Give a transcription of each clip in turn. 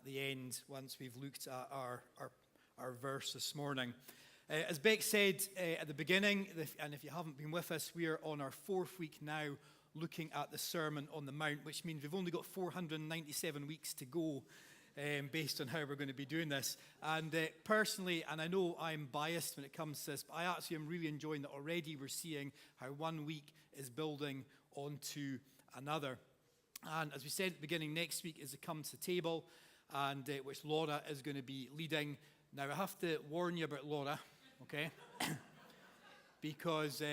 at the end once we've looked at our verse this morning. As Beck said at the beginning, and if you haven't been with us, we are on our 4th week now looking at the Sermon on the Mount, which means we've only got 497 weeks to go based on how we're going to be doing this. And personally, and I know I'm biased when it comes to this, but I actually am really enjoying that already we're seeing how one week is building onto another. And as we said at the beginning, next week is the Come to the Table, and which Laura is going to be leading. Now, I have to warn you about Laura, okay? Because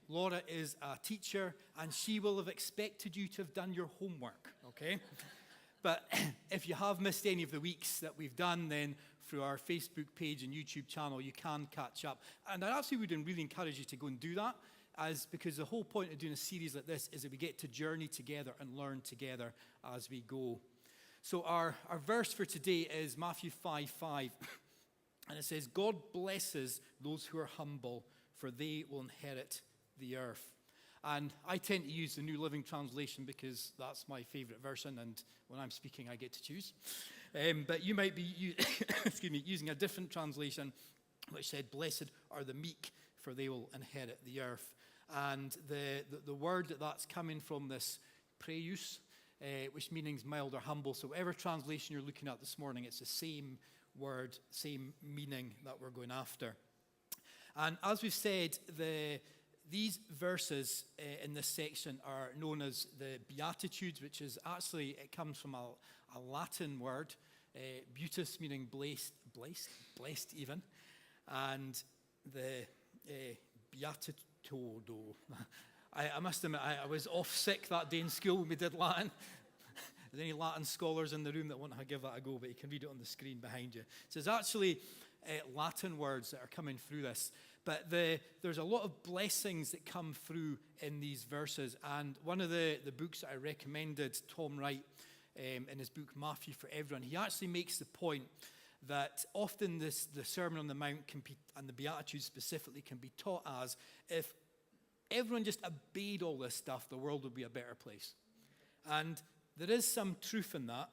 Laura is a teacher, and she will have expected you to have done your homework, okay? But if you have missed any of the weeks that we've done, then through our Facebook page and YouTube channel, you can catch up. And I actually would really encourage you to go and do that, because the whole point of doing a series like this is that we get to journey together and learn together as we go. So our verse for today is Matthew 5:5, and it says, "God blesses those who are humble, for they will inherit the earth." And I tend to use the New Living Translation because that's my favorite version, and when I'm speaking, I get to choose. But you might be using a different translation, which said, "Blessed are the meek, for they will inherit the earth." And the word that's coming from this praeus, which means mild or humble. So whatever translation you're looking at this morning, it's the same word, same meaning that we're going after. And as we've said, these verses in this section are known as the Beatitudes, which is actually, it comes from a Latin word, beatus, meaning blessed even, and the beatitudo. I must admit, I was off sick that day in school when we did Latin. Are there any Latin scholars in the room that want to give that a go? But you can read it on the screen behind you. So there's actually Latin words that are coming through this. But there's a lot of blessings that come through in these verses. And one of the books that I recommended, Tom Wright, in his book Matthew for Everyone, he actually makes the point that often the Sermon on the Mount and the Beatitudes specifically can be taught as if everyone just obeyed all this stuff, the world would be a better place. And there is some truth in that,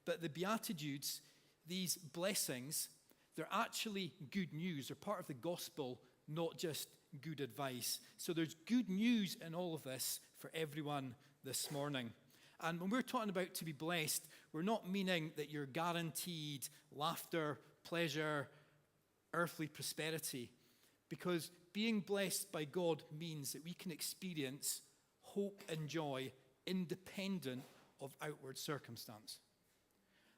but the Beatitudes, these blessings, they're actually good news. They're part of the gospel, not just good advice. So there's good news in all of this for everyone this morning. And when we're talking about to be blessed, we're not meaning that you're guaranteed laughter, pleasure, earthly prosperity. Because being blessed by God means that we can experience hope and joy independent of outward circumstance.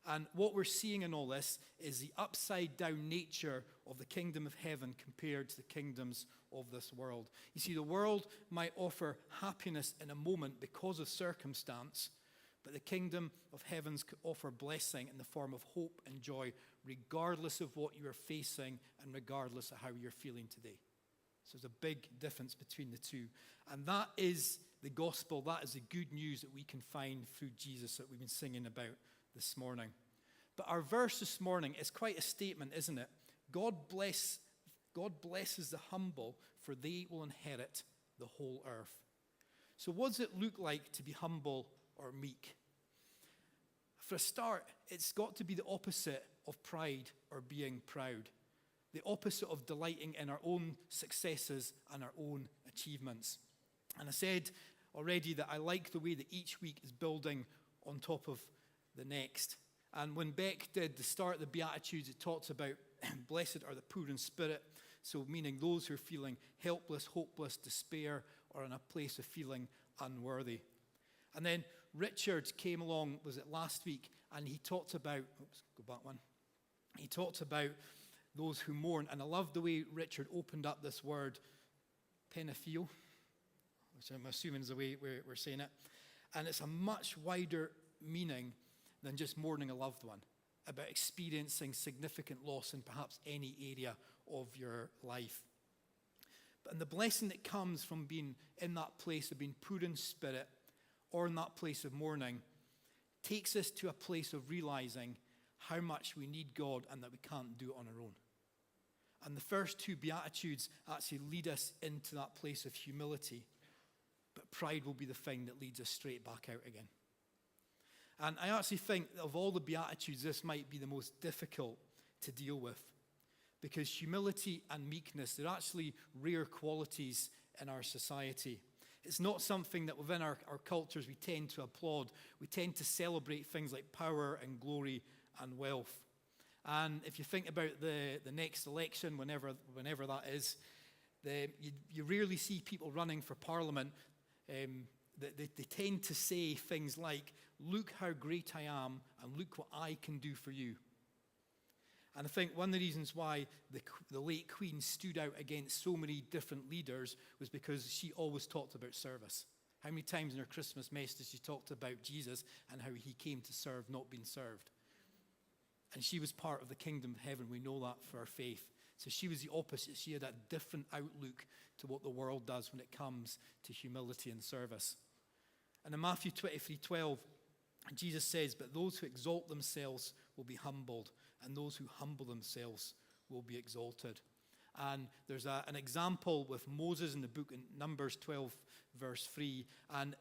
And what we're seeing in all this is the upside-down nature of the kingdom of heaven compared to the kingdoms of this world. You see, the world might offer happiness in a moment because of circumstance, but the kingdom of heavens could offer blessing in the form of hope and joy, regardless of what you are facing and regardless of how you're feeling today. So there's a big difference between the two. And that is the gospel. That is the good news that we can find through Jesus that we've been singing about this morning. But our verse this morning is quite a statement, isn't it? God blesses the humble, for they will inherit the whole earth. So what does it look like to be humble or meek? For a start, it's got to be the opposite of pride or being proud. The opposite of delighting in our own successes and our own achievements. And I said already that I like the way that each week is building on top of the next. And when Beck did the start of the Beatitudes, it talks about blessed are the poor in spirit, so meaning those who are feeling helpless, hopeless, despair, or in a place of feeling unworthy. And then Richard came along, was it last week, and he talked about, he talked about those who mourn. And I love the way Richard opened up this word, penaphile, which I'm assuming is the way we're saying it. And it's a much wider meaning than just mourning a loved one, about experiencing significant loss in perhaps any area of your life. And the blessing that comes from being in that place of being poor in spirit or in that place of mourning takes us to a place of realizing how much we need God and that we can't do it on our own. And the first two Beatitudes actually lead us into that place of humility, but pride will be the thing that leads us straight back out again. And I actually think of all the Beatitudes, this might be the most difficult to deal with, because humility and meekness, they're actually rare qualities in our society. It's not something that within our cultures we tend to applaud. We tend to celebrate things like power and glory and wealth. And if you think about the next election, whenever that is, you rarely see people running for parliament. They tend to say things like, look how great I am and look what I can do for you. And I think one of the reasons why the late Queen stood out against so many different leaders was because she always talked about service. How many times in her Christmas message she talked about Jesus and how he came to serve, not being served. And she was part of the kingdom of heaven. We know that for our faith. So she was the opposite. She had a different outlook to what the world does when it comes to humility and service. And in Matthew 23:12, Jesus says, but those who exalt themselves will be humbled, and those who humble themselves will be exalted. And there's an example with Moses in the book in Numbers 12, verse 3. And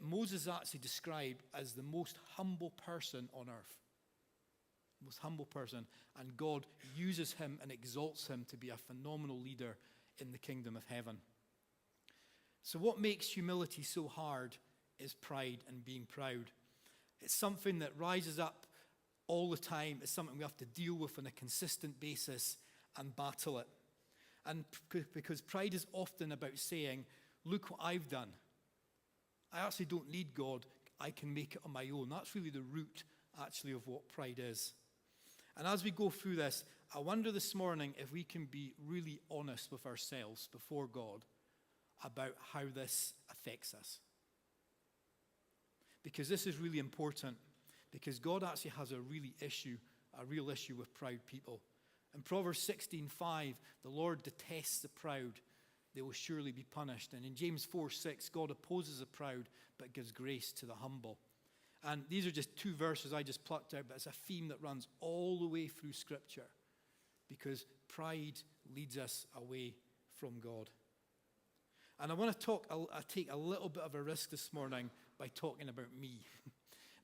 Moses is actually described as the most humble person on earth. Most humble person. And God uses him and exalts him to be a phenomenal leader in the kingdom of heaven. So what makes humility so hard is pride and being proud. It's something that rises up all the time. It's something we have to deal with on a consistent basis and battle it. And because pride is often about saying, look what I've done. I actually don't need God. I can make it on my own. That's really the root, actually, of what pride is. And as we go through this, I wonder this morning if we can be really honest with ourselves before God about how this affects us. Because this is really important, because God actually has a real issue with proud people. In Proverbs 16:5, the Lord detests the proud. They will surely be punished. And in James 4:6, God opposes the proud, but gives grace to the humble. And these are just two verses I just plucked out, but it's a theme that runs all the way through Scripture, because pride leads us away from God. And I want to take a little bit of a risk this morning by talking about me.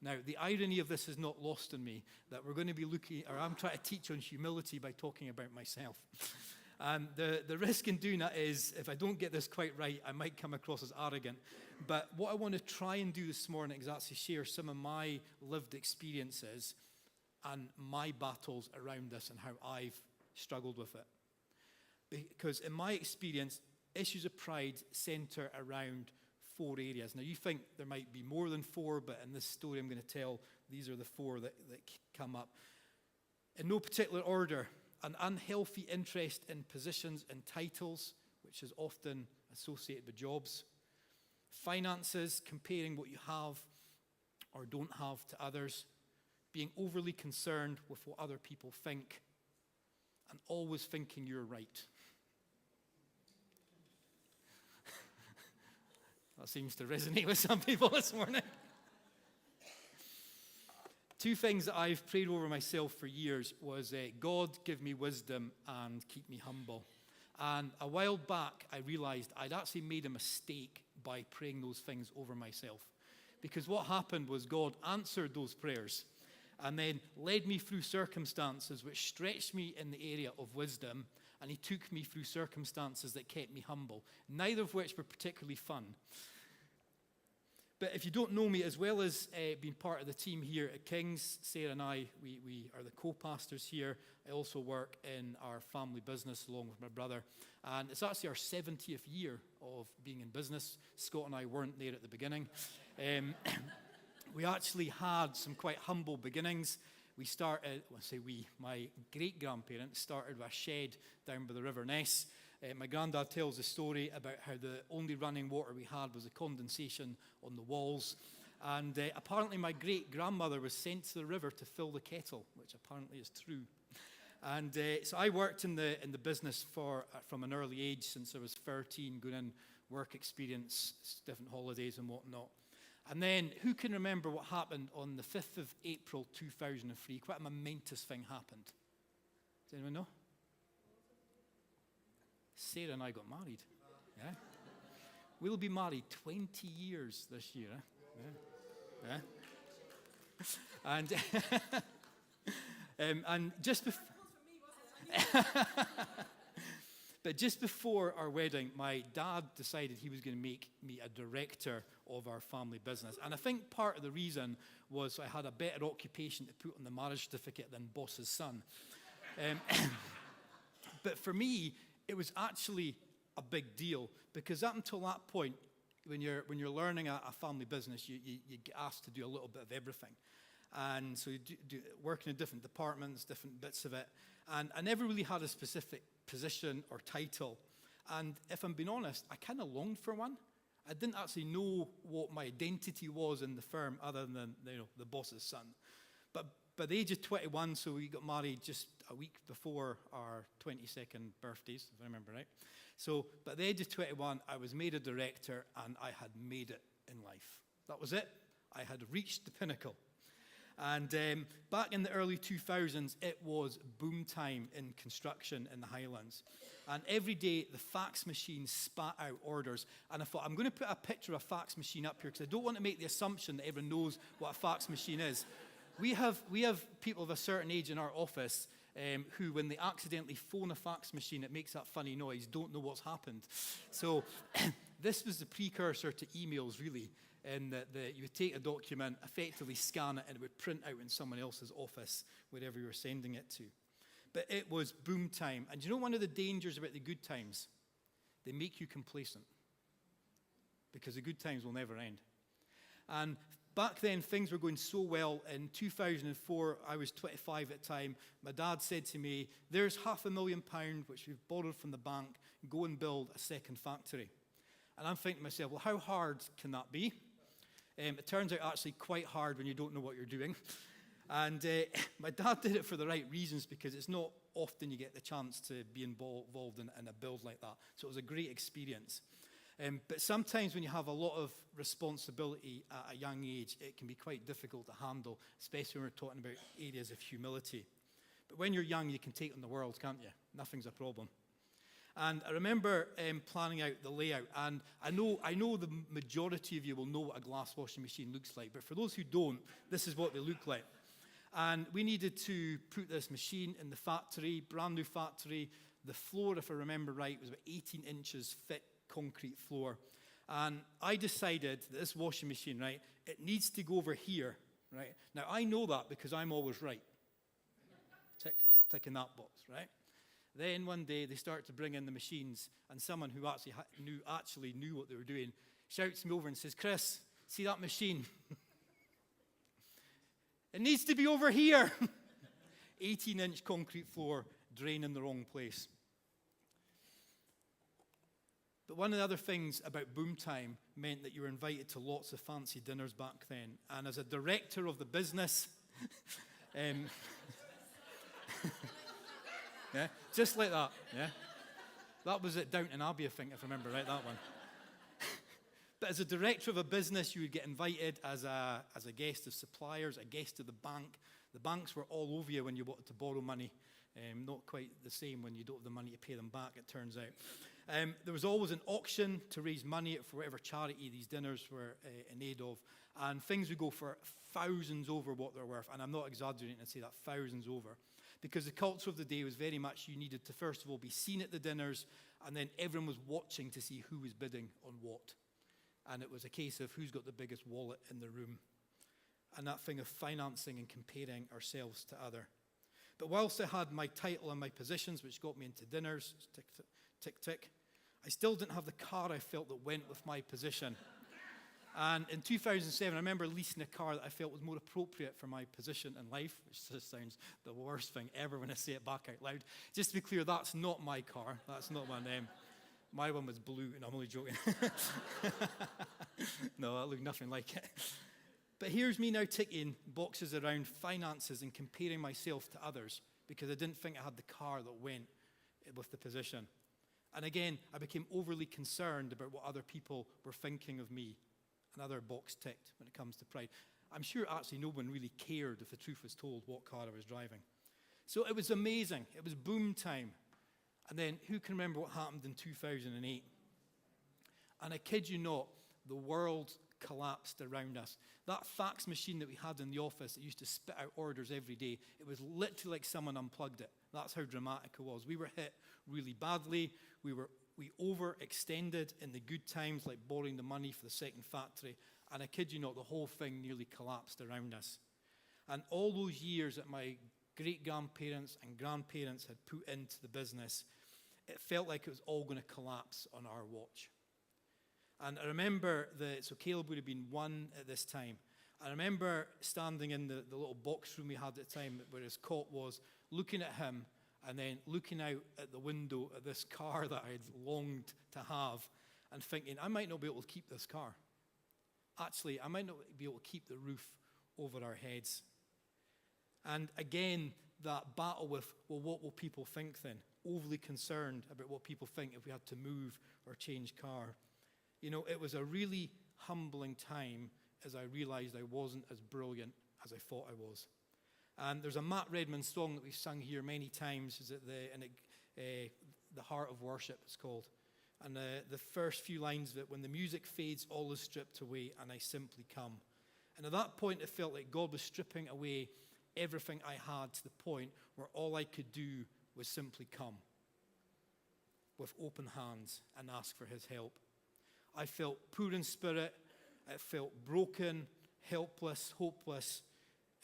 Now, the irony of this is not lost on me, that we're going to be I'm trying to teach on humility by talking about myself. And the risk in doing that is, if I don't get this quite right, I might come across as arrogant. But what I want to try and do this morning is actually share some of my lived experiences and my battles around this and how I've struggled with it. Because in my experience, issues of pride center around 4 areas. Now, you think there might be more than 4, but in this story I'm going to tell, these are the 4 that come up. In no particular order, an unhealthy interest in positions and titles, which is often associated with jobs. Finances, comparing what you have or don't have to others. Being overly concerned with what other people think. And always thinking you're right. That seems to resonate with some people this morning. 2 things that I've prayed over myself for years was, God, give me wisdom and keep me humble. And a while back, I realized I'd actually made a mistake by praying those things over myself. Because what happened was God answered those prayers and then led me through circumstances which stretched me in the area of wisdom, and he took me through circumstances that kept me humble, neither of which were particularly fun. But if you don't know me, as well as being part of the team here at King's, Sarah and I, we are the co-pastors here. I also work in our family business along with my brother. And it's actually our 70th year of being in business. Scott and I weren't there at the beginning. We actually had some quite humble beginnings. We started, my great-grandparents started with a shed down by the River Ness. My granddad tells a story about how the only running water we had was the condensation on the walls. And apparently my great-grandmother was sent to the river to fill the kettle, which apparently is true. And so I worked in the business from an early age, since I was 13, going in work experience, different holidays and whatnot. And then, who can remember what happened on the 5th of April 2003? Quite a momentous thing happened. Does anyone know? Sarah and I got married. Yeah. We'll be married 20 years this year. Yeah. And, and just before... But just before our wedding, my dad decided he was going to make me a director of our family business. And I think part of the reason was I had a better occupation to put on the marriage certificate than boss's son. But for me, it was actually a big deal, because up until that point, when you're learning a family business, you get asked to do a little bit of everything. And so you do working in different departments, different bits of it. And I never really had a specific position or title. And if I'm being honest, I kind of longed for one. I didn't actually know what my identity was in the firm other than the boss's son. But by the age of 21, so we got married just a week before our 22nd birthdays, if I remember right. So by the age of 21, I was made a director and I had made it in life. That was it. I had reached the pinnacle. And back in the early 2000s, it was boom time in construction in the Highlands. And every day, the fax machine spat out orders. And I thought, I'm going to put a picture of a fax machine up here, because I don't want to make the assumption that everyone knows what a fax machine is. We have people of a certain age in our office who, when they accidentally phone a fax machine, it makes that funny noise, don't know what's happened. So this was the precursor to emails, really. And that you would take a document, effectively scan it, and it would print out in someone else's office, wherever you were sending it to. But it was boom time. And you know one of the dangers about the good times? They make you complacent. Because the good times will never end. And back then, things were going so well. In 2004, I was 25 at the time. My dad said to me, there's £500,000, which we've borrowed from the bank, go and build a second factory. And I'm thinking to myself, well, how hard can that be? It turns out actually quite hard when you don't know what you're doing. And my dad did it for the right reasons, because it's not often you get the chance to be involved in a build like that. So it was a great experience. But sometimes when you have a lot of responsibility at a young age, it can be quite difficult to handle, especially when we're talking about areas of humility. But when you're young, you can take on the world, can't you? Nothing's a problem. And I remember planning out the layout, and I know the majority of you will know what a glass washing machine looks like, but for those who don't, this is what they look like. And we needed to put this machine in the factory, brand new factory. The floor, if I remember right, was about 18 inches thick concrete floor. And I decided that this washing machine, right, it needs to go over here, right? Now, I know that because I'm always right. Tick in that box, right? Then one day they start to bring in the machines, and someone who actually knew what they were doing shouts me over and says, Chris, see that machine? It needs to be over here. 18-inch concrete floor, drain in the wrong place. But one of the other things about boom time meant that you were invited to lots of fancy dinners back then. And as a director of the business, yeah, just like that, yeah. That was at Downton Abbey, I think, if I remember right, that one. But as a director of a business, you would get invited as a guest of suppliers, a guest of the bank. The banks were all over you when you wanted to borrow money. Not quite the same when you don't have the money to pay them back, it turns out. There was always an auction to raise money for whatever charity these dinners were in aid of. And things would go for thousands over what they're worth. And I'm not exaggerating to say that, thousands over. Because the culture of the day was very much you needed to, first of all, be seen at the dinners, and then everyone was watching to see who was bidding on what. And it was a case of who's got the biggest wallet in the room. And that thing of financing and comparing ourselves to other. But whilst I had my title and my positions, which got me into dinners, tick, tick, tick, I still didn't have the car I felt that went with my position. And in 2007, I remember leasing a car that I felt was more appropriate for my position in life, which just sounds the worst thing ever when I say it back out loud. Just to be clear, that's not my car. That's not my name. My one was blue, and I'm only joking. No, that looked nothing like it. But here's me now ticking boxes around finances and comparing myself to others, because I didn't think I had the car that went with the position. And again, I became overly concerned about what other people were thinking of me. Another box ticked when it comes to pride. I'm sure actually no one really cared, if the truth was told, what car I was driving. So it was amazing. It was boom time. And then who can remember what happened in 2008? And I kid you not, the world collapsed around us. That fax machine that we had in the office that used to spit out orders every day, it was literally like someone unplugged it. That's how dramatic it was. We were hit really badly. We overextended in the good times, like borrowing the money for the second factory. And I kid you not, the whole thing nearly collapsed around us. And all those years that my great-grandparents and grandparents had put into the business, it felt like it was all going to collapse on our watch. And I remember so Caleb would have been 1 at this time. I remember standing in the little box room we had at the time where his cot was, looking at him and then looking out at the window at this car that I had longed to have and thinking, I might not be able to keep this car. Actually, I might not be able to keep the roof over our heads. And again, that battle with, well, what will people think then? Overly concerned about what people think if we had to move or change car. You know, it was a really humbling time as I realized I wasn't as brilliant as I thought I was. And there's a Matt Redman song that we've sung here many times. Is it The Heart of Worship, it's called. And the first few lines of it, when the music fades, all is stripped away, and I simply come. And at that point, it felt like God was stripping away everything I had to the point where all I could do was simply come with open hands and ask for his help. I felt poor in spirit. I felt broken, helpless, hopeless,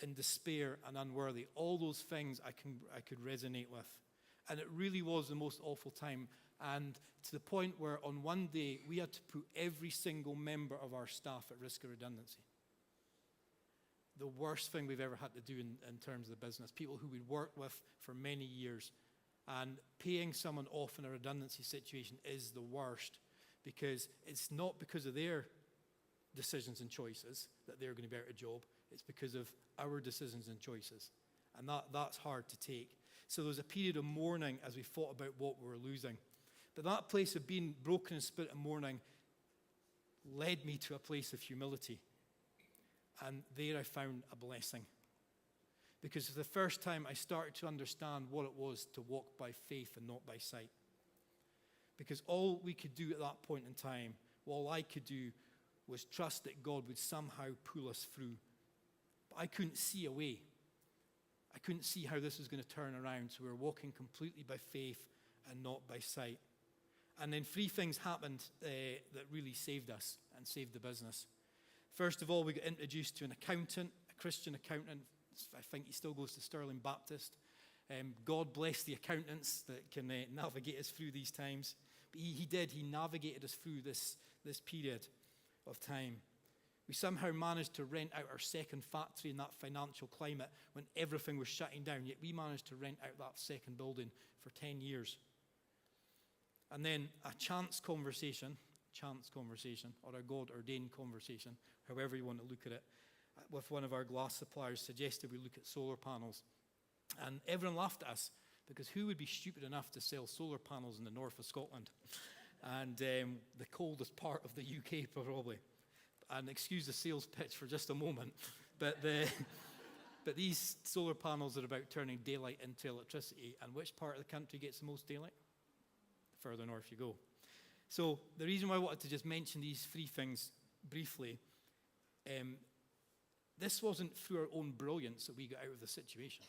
in despair and unworthy. All those things I could resonate with. And it really was the most awful time. And to the point where on one day, we had to put every single member of our staff at risk of redundancy. The worst thing we've ever had to do in terms of the business. People who we'd worked with for many years. And paying someone off in a redundancy situation is the worst, because it's not because of their decisions and choices that they're going to be out of a job. It's because of our decisions and choices. And that's hard to take. So there was a period of mourning as we thought about what we were losing. But that place of being broken in spirit and mourning led me to a place of humility. And there I found a blessing. Because for the first time I started to understand what it was to walk by faith and not by sight. Because all we could do at that point in time, all I could do, was trust that God would somehow pull us through. But I couldn't see a way. I couldn't see how this was going to turn around. So we were walking completely by faith and not by sight. And then 3 things happened that really saved us and saved the business. First of all, we got introduced to an accountant, a Christian accountant. I think he still goes to Sterling Baptist. God bless the accountants that can navigate us through these times. But he did. He navigated us through this period of time. We somehow managed to rent out our second factory in that financial climate when everything was shutting down. Yet we managed to rent out that second building for 10 years. And then a chance conversation, or a God-ordained conversation, however you want to look at it, with one of our glass suppliers suggested we look at solar panels. And everyone laughed at us, because who would be stupid enough to sell solar panels in the north of Scotland? And the coldest part of the UK, probably. And excuse the sales pitch for just a moment, but these solar panels are about turning daylight into electricity. And which part of the country gets the most daylight? The further north you go. So the reason why I wanted to just mention these 3 things briefly, this wasn't through our own brilliance that we got out of the situation.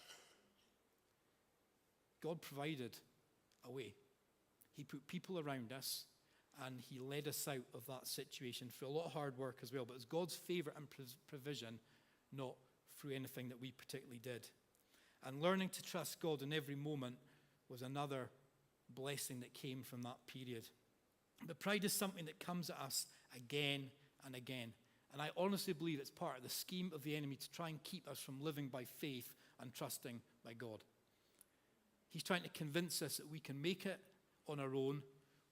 God provided a way. He put people around us, and he led us out of that situation through a lot of hard work as well. But it's God's favor and provision, not through anything that we particularly did. And learning to trust God in every moment was another blessing that came from that period. But pride is something that comes at us again and again. And I honestly believe it's part of the scheme of the enemy to try and keep us from living by faith and trusting by God. He's trying to convince us that we can make it on our own.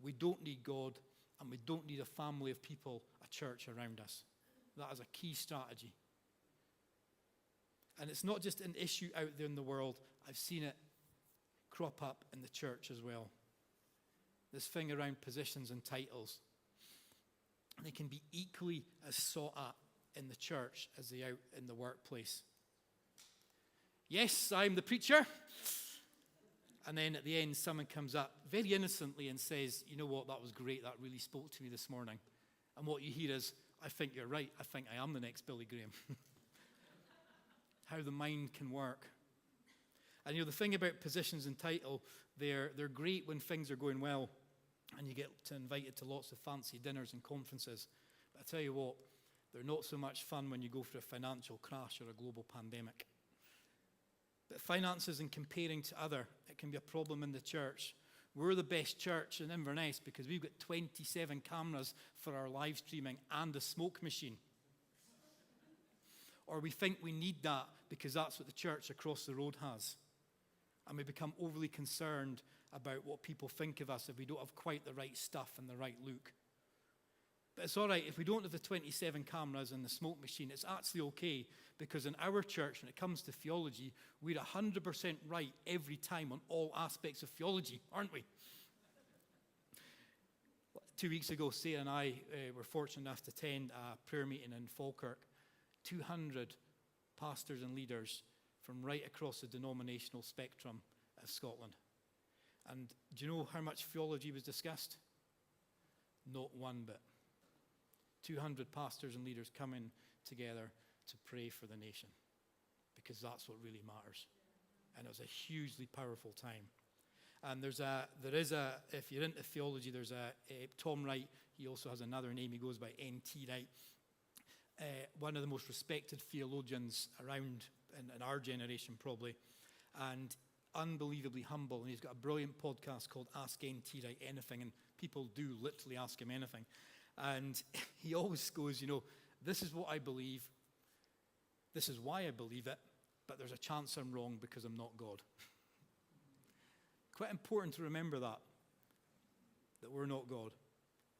We don't need God, and we don't need a family of people, a church around us. That is a key strategy. And it's not just an issue out there in the world. I've seen it crop up in the church as well. This thing around positions and titles. They can be equally as sought at in the church as they out in the workplace. Yes, I'm the preacher. And then at the end, someone comes up very innocently and says, you know what, that was great. That really spoke to me this morning. And what you hear is, I think you're right. I think I am the next Billy Graham. How the mind can work. And the thing about positions and title, they're great when things are going well and you get invited to lots of fancy dinners and conferences. But I tell you what, they're not so much fun when you go through a financial crash or a global pandemic. But finances and comparing to other, it can be a problem in the church. We're the best church in Inverness because we've got 27 cameras for our live streaming and a smoke machine. Or we think we need that because that's what the church across the road has. And we become overly concerned about what people think of us if we don't have quite the right stuff and the right look. But it's all right, if we don't have the 27 cameras and the smoke machine, it's actually okay, because in our church, when it comes to theology, we're 100% right every time on all aspects of theology, aren't we? 2 weeks ago, Sarah and I were fortunate enough to attend a prayer meeting in Falkirk. 200 pastors and leaders from right across the denominational spectrum of Scotland. And do you know how much theology was discussed? Not one bit. 200 pastors and leaders coming together to pray for the nation, because that's what really matters. And it was a hugely powerful time. And if you're into theology, there's a Tom Wright. He also has another name. He goes by N.T. Wright. One of the most respected theologians around in our generation, probably, and unbelievably humble. And he's got a brilliant podcast called Ask N.T. Wright Anything, and people do literally ask him anything. And he always goes, this is what I believe, this is why I believe it, but there's a chance I'm wrong because I'm not God. Quite important to remember that we're not God.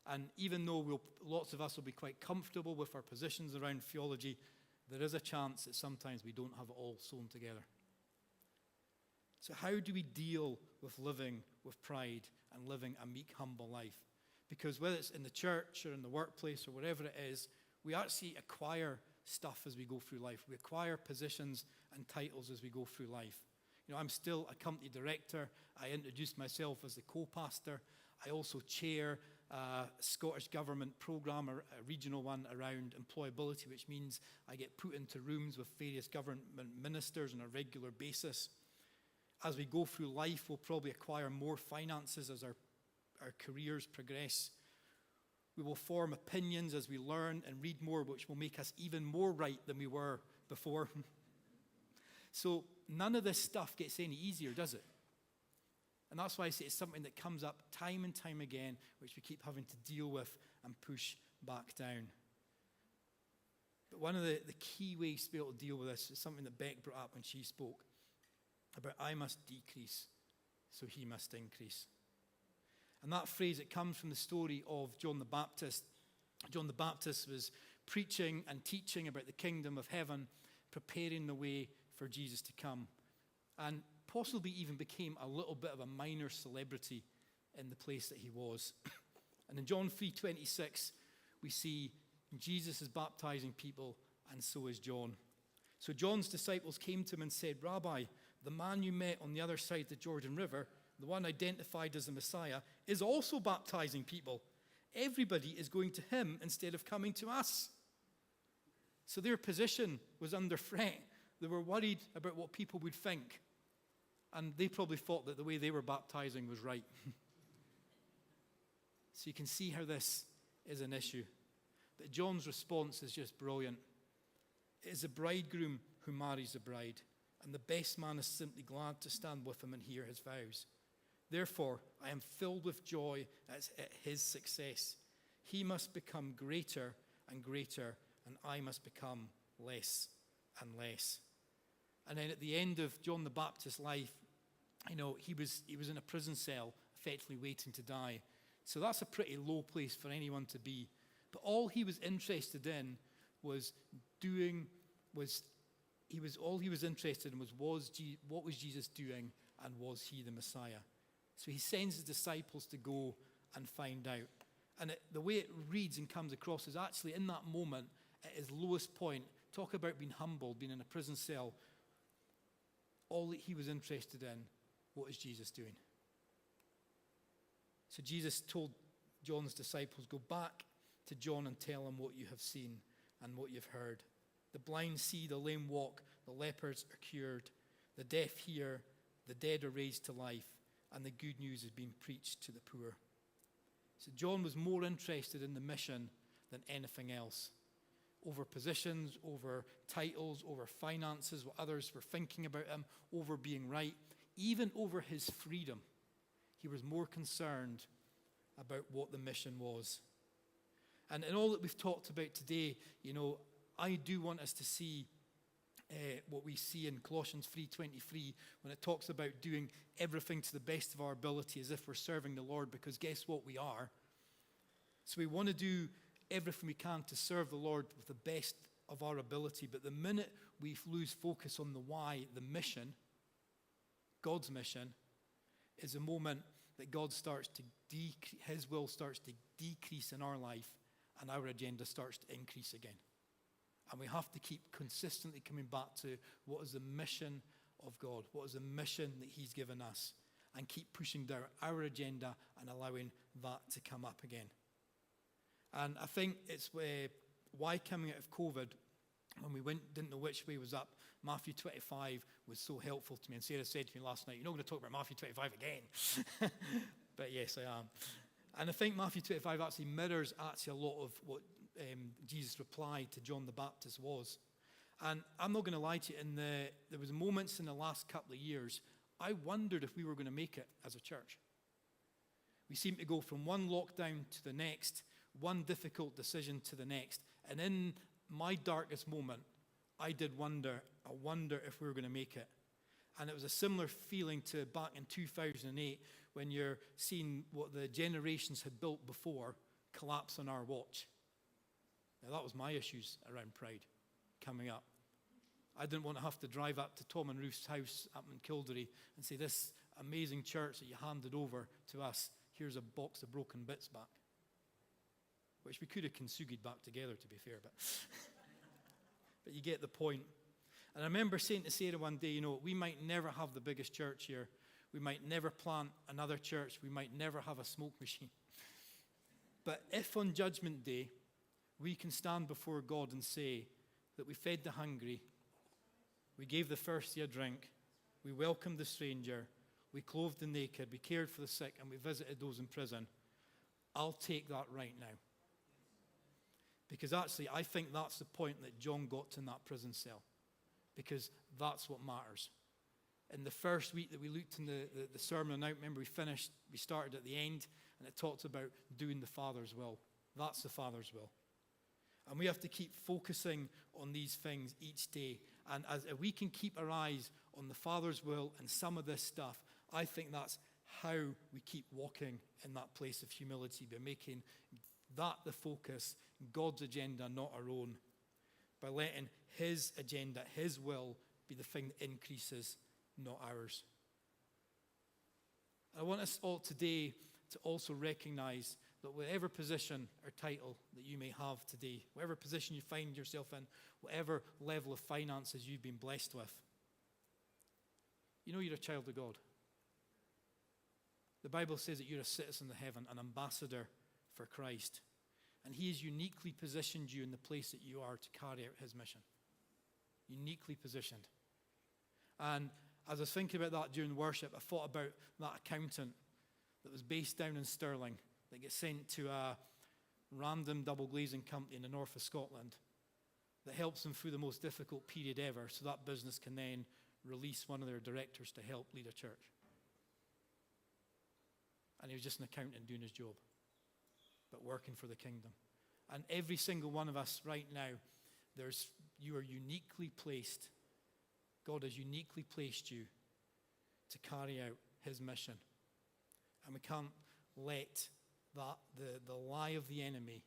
And even though lots of us will be quite comfortable with our positions around theology, there is a chance that sometimes we don't have it all sewn together. So how do we deal with living with pride and living a meek, humble life? Because whether it's in the church or in the workplace or wherever it is, we actually acquire stuff as we go through life. We acquire positions and titles as we go through life. I'm still a company director. I introduced myself as the co-pastor. I also chair a Scottish Government programme, a regional one around employability, which means I get put into rooms with various government ministers on a regular basis. As we go through life, we'll probably acquire more finances as our careers progress. We will form opinions as we learn and read more, which will make us even more right than we were before. So none of this stuff gets any easier, does it? And that's why I say it's something that comes up time and time again, which we keep having to deal with and push back down. But one of the key ways to be able to deal with this is something that Beck brought up when she spoke about I must decrease, so he must increase. And that phrase, it comes from the story of John the Baptist. John the Baptist was preaching and teaching about the kingdom of heaven, preparing the way for Jesus to come, and possibly even became a little bit of a minor celebrity in the place that he was. And in John 3:26, we see Jesus is baptizing people, and so is John. So John's disciples came to him and said, Rabbi, the man you met on the other side of the Jordan River, the one identified as the Messiah, is also baptizing people. Everybody is going to him instead of coming to us. So their position was under threat. They were worried about what people would think. And they probably thought that the way they were baptizing was right. So you can see how this is an issue. But John's response is just brilliant. It is the bridegroom who marries the bride, and the best man is simply glad to stand with him and hear his vows. Therefore, I am filled with joy at his success. He must become greater and greater, and I must become less and less. And then at the end of John the Baptist's life, he was in a prison cell, effectively waiting to die. So that's a pretty low place for anyone to be. But all he was interested in was what was Jesus doing, and was he the Messiah? So he sends his disciples to go and find out. And the way it reads and comes across is actually in that moment, at his lowest point, talk about being humbled, being in a prison cell. All that he was interested in, what is Jesus doing? So Jesus told John's disciples, go back to John and tell him what you have seen and what you've heard. The blind see, the lame walk, the lepers are cured, the deaf hear, the dead are raised to life, and the good news is being preached to the poor. So John was more interested in the mission than anything else. Over positions, over titles, over finances, what others were thinking about him, over being right, even over his freedom. He was more concerned about what the mission was. And in all that we've talked about today, I do want us to see what we see in Colossians 3:23 when it talks about doing everything to the best of our ability as if we're serving the Lord, because guess what? We are. So we want to do everything we can to serve the Lord with the best of our ability. But the minute we lose focus on the why, the mission, God's mission, is a moment that God starts to His will starts to decrease in our life and our agenda starts to increase again. And we have to keep consistently coming back to what is the mission of God, what is the mission that He's given us, and keep pushing down our agenda and allowing that to come up again. And I think it's why coming out of COVID, when we didn't know which way was up, Matthew 25 was so helpful to me. And Sarah said to me last night, "You're not going to talk about Matthew 25 again." But yes, I am. And I think Matthew 25 actually mirrors a lot of what Jesus' reply to John the Baptist was. And I'm not going to lie to you, there was moments in the last couple of years, I wondered if we were going to make it as a church. We seemed to go from one lockdown to the next, one difficult decision to the next. And in my darkest moment, I wonder if we were going to make it. And it was a similar feeling to back in 2008 when you're seeing what the generations had built before collapse on our watch. Now, that was my issues around pride coming up. I didn't want to have to drive up to Tom and Ruth's house up in Kildare and say, "This amazing church that you handed over to us, here's a box of broken bits back." Which we could have kintsugied back together, to be fair, but you get the point. And I remember saying to Sarah one day, we might never have the biggest church here. We might never plant another church. We might never have a smoke machine. But if on Judgment Day, we can stand before God and say that we fed the hungry, we gave the thirsty a drink, we welcomed the stranger, we clothed the naked, we cared for the sick, and we visited those in prison, I'll take that right now. Because actually, I think that's the point that John got to in that prison cell. Because that's what matters. In the first week that we looked in the sermon out, remember we started at the end, and it talked about doing the Father's will. That's the Father's will. And we have to keep focusing on these things each day. And if we can keep our eyes on the Father's will and some of this stuff, I think that's how we keep walking in that place of humility, by making that the focus, God's agenda, not our own. By letting His agenda, His will, be the thing that increases, not ours. I want us all today to also recognize that whatever position or title that you may have today, whatever position you find yourself in, whatever level of finances you've been blessed with, you're a child of God. The Bible says that you're a citizen of heaven, an ambassador for Christ. And He has uniquely positioned you in the place that you are to carry out His mission. Uniquely positioned. And as I was thinking about that during worship, I thought about that accountant that was based down in Stirling that gets sent to a random double glazing company in the north of Scotland that helps them through the most difficult period ever, so that business can then release one of their directors to help lead a church. And he was just an accountant doing his job, but working for the kingdom. And every single one of us right now, you are uniquely placed. God has uniquely placed you to carry out His mission. And we can't let the lie of the enemy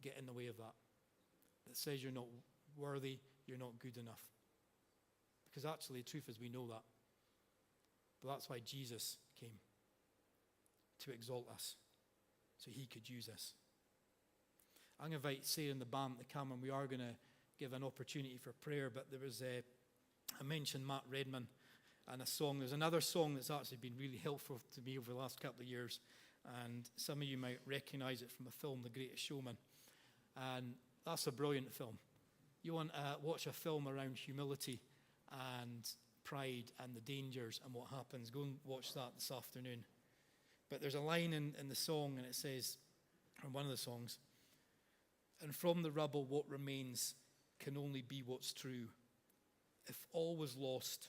get in the way of that. That says you're not worthy, you're not good enough. Because actually the truth is we know that. But that's why Jesus came, to exalt us, so He could use us. I'm going to invite Sarah and the band to come, and we are going to give an opportunity for prayer. But there was I mentioned Matt Redman and a song. There's another song that's actually been really helpful to me over the last couple of years, and some of you might recognize it from the film The Greatest Showman. And that's a brilliant film. You want to watch a film around humility and pride and the dangers and what happens, go and watch that this afternoon. But there's a line in the song, and it says, or one of the songs, "And from the rubble what remains can only be what's true. If all was lost,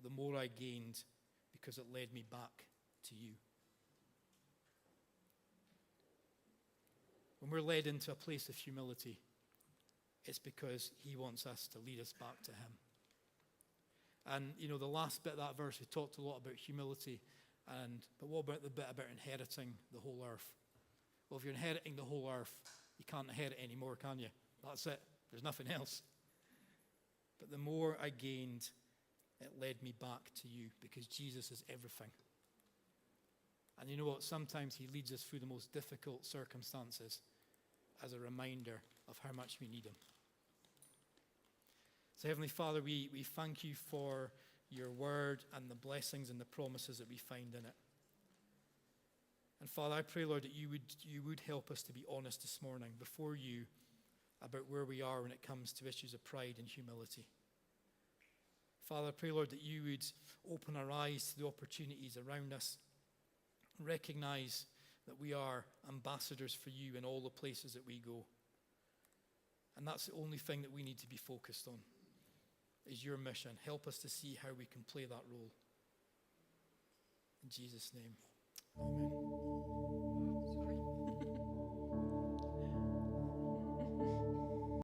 the more I gained, because it led me back to you." When we're led into a place of humility, it's because he wants us to lead us back to him. And, the last bit of that verse, we talked a lot about humility, but what about the bit about inheriting the whole earth? Well, if you're inheriting the whole earth, you can't inherit anymore, can you? That's it. There's nothing else. But the more I gained, it led me back to you, because Jesus is everything. And you know what? Sometimes he leads us through the most difficult circumstances as a reminder of how much we need him. So Heavenly Father, we thank you for your word and the blessings and the promises that we find in it. And Father, I pray, Lord, that you would help us to be honest this morning before you about where we are when it comes to issues of pride and humility. Father, I pray, Lord, that you would open our eyes to the opportunities around us, recognize that we are ambassadors for you in all the places that we go. And that's the only thing that we need to be focused on, is your mission. Help us to see how we can play that role. In Jesus' name, amen.